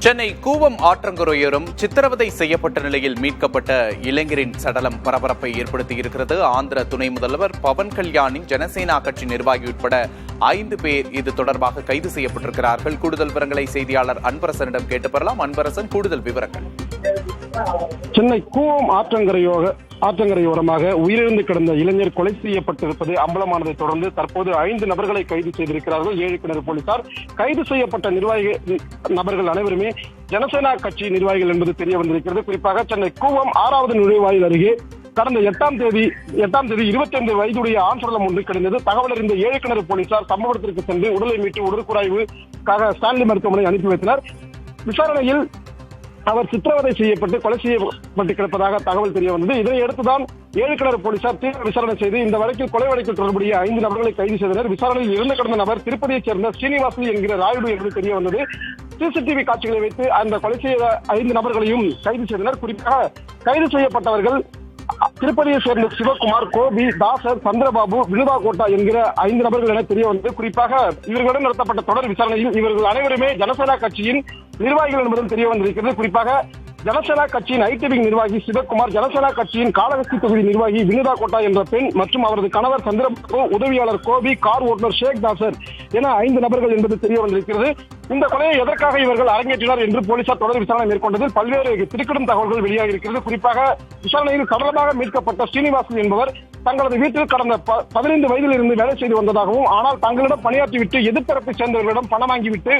சென்னை கூவம் ஆற்றங்கரையோரம் சித்திரவதை செய்யப்பட்ட நிலையில் மீட்கப்பட்ட இளைஞரின் சடலம் பரபரப்பை ஏற்படுத்தியிருக்கிறது. ஆந்திர துணை முதல்வர் பவன் கல்யாணின் ஜனசேனா கட்சி நிர்வாகி உட்பட 5 பேர் இது தொடர்பாக கைது செய்யப்பட்டிருக்கிறார்கள். கூடுதல் விவரங்களை செய்தியாளர் அன்பரசனிடம் கேட்டு பெறலாம். அன்பரசன், கூடுதல் விவரங்கள். சென்னை கூவம் ஆற்றங்கரையோரமாக உயிரிழந்து கிடந்த இளைஞர் கொலை செய்யப்பட்டிருப்பது அம்பலமானதை தொடர்ந்து தற்போது 5 நபர்களை கைது செய்திருக்கிறார்கள் 7 கிணறு போலீசார். கைது செய்யப்பட்ட நபர்கள் அனைவருமே ஜனசேனா கட்சி நிர்வாகிகள் என்பது தெரிய வந்திருக்கிறது. குறிப்பாக சென்னை கூவம் 6வது நுழைவாயில் அருகே கடந்த 8ஆம் தேதி 25 வயதுடைய ஆண் சடலம் ஒன்று கிடந்தது. தகவல் அறிந்த 7 கிணறு போலீசார் சம்பவ இடத்திற்கு சென்று உடலை மீட்டு உடற்குறாய்வுக்காக ஸ்டான்லி மருத்துவமனை அனுப்பி வைத்தனர். விசாரணையில் அவர் சித்திரவதை செய்யப்பட்டு கொலை செய்யப்பட்டு கிடப்பதாக தகவல் தெரிய வந்தது. இதனையடுத்துதான் 7 கிணறு போலீசார் தீவிர விசாரணை செய்து இந்த வழக்கில் கொலை வழக்கில் தொடர்புடைய 5 நபர்களை கைது செய்தனர். விசாரணையில் இறந்து கிடந்த நபர் திருப்பதியைச் சேர்ந்த ஸ்ரீனிவாசன் என்கிற ராயுடு என்று தெரிய வந்தது. சிசிடிவி காட்சிகளை வைத்து அந்த கொலை செய்த 5 நபர்களையும் கைது செய்தனர். குறிப்பாக கைது செய்யப்பட்டவர்கள் திருப்பதியை சேர்ந்த சிவகுமார், கோபி, தாசர், சந்திரபாபு, வினுதா கோட்டா என்கிற 5 நபர்கள் என தெரிய வந்தது. குறிப்பாக இவர்களுடன் நடத்தப்பட்ட தொடர் விசாரணையில் இவர்கள் அனைவருமே ஜனசேனா கட்சியின் நிர்வாகிகள் என்பதும் தெரிய வந்திருக்கிறது. குறிப்பாக ஜனசேனா கட்சியின் ஐடி நிர்வாகி சிவகுமார், ஜனசேனா கட்சியின் காளகஸ்தி தொகுதி நிர்வாகி வினுதா கோட்டா என்ற பெண் மற்றும் அவரது கணவர் சந்திரபாபு, உதவியாளர் கோபி, கார் ஓட்டுநர் ஷேக் தாசர் என 5 நபர்கள் என்பது தெரிய வந்திருக்கிறது. இந்த கொலையை எதற்காக இவர்கள் அரங்கேற்றினார் என்று போலீசார் தொடர் விசாரணை மேற்கொண்டதில் பல்வேறு திடுக்கிடும் தகவல்கள் வெளியாகி இருக்கிறது. குறிப்பாக விசாரணையில் சடலமாக மீட்கப்பட்ட ஸ்ரீனிவாசன் என்பவர் தங்களது வீட்டில் கடந்த 15 வயதில் இருந்து வேலை செய்து வந்ததாகவும், ஆனால் தங்களிடம் பணியாற்றிவிட்டு எதிர்த்தரப்பை சேர்ந்தவர்களிடம் பணம் வாங்கிவிட்டு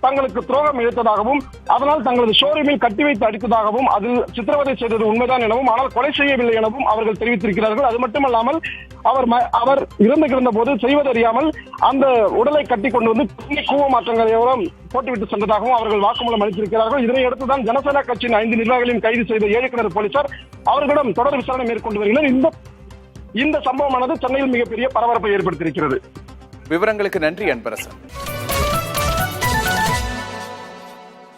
தங்களுக்கு துரோகம் இழைத்ததாகவும், அதனால் தங்களது ஷோரூமில் கட்டி வைத்து அடித்ததாகவும், அதில் சித்திரவதை செய்தது உண்மைதான் எனவும், ஆனால் கொலை செய்யவில்லை எனவும் அவர்கள் தெரிவித்திருக்கிறார்கள். அது மட்டுமல்லாமல் அவர் இறந்து கிடந்த போது செய்வதறியாமல் அந்த உடலை கட்டி கொண்டு வந்து கூவம் ஆற்றங்கரையோரம் போட்டுவிட்டு சென்றதாகவும் அவர்கள் வாக்குமூலம் அளித்திருக்கிறார்கள். இதனையடுத்துதான் ஜனசேனா கட்சியின் 5 நிர்வாகிகளையும் கைது செய்த 7 கிணறு போலீசார் அவர்களிடம் தொடர் விசாரணை மேற்கொண்டு வருகின்றனர். இந்த சம்பவமானது சென்னையில் மிகப்பெரிய பரபரப்பை ஏற்படுத்தியிருக்கிறது. விவரங்களுக்கு நன்றி அன்பரசன்.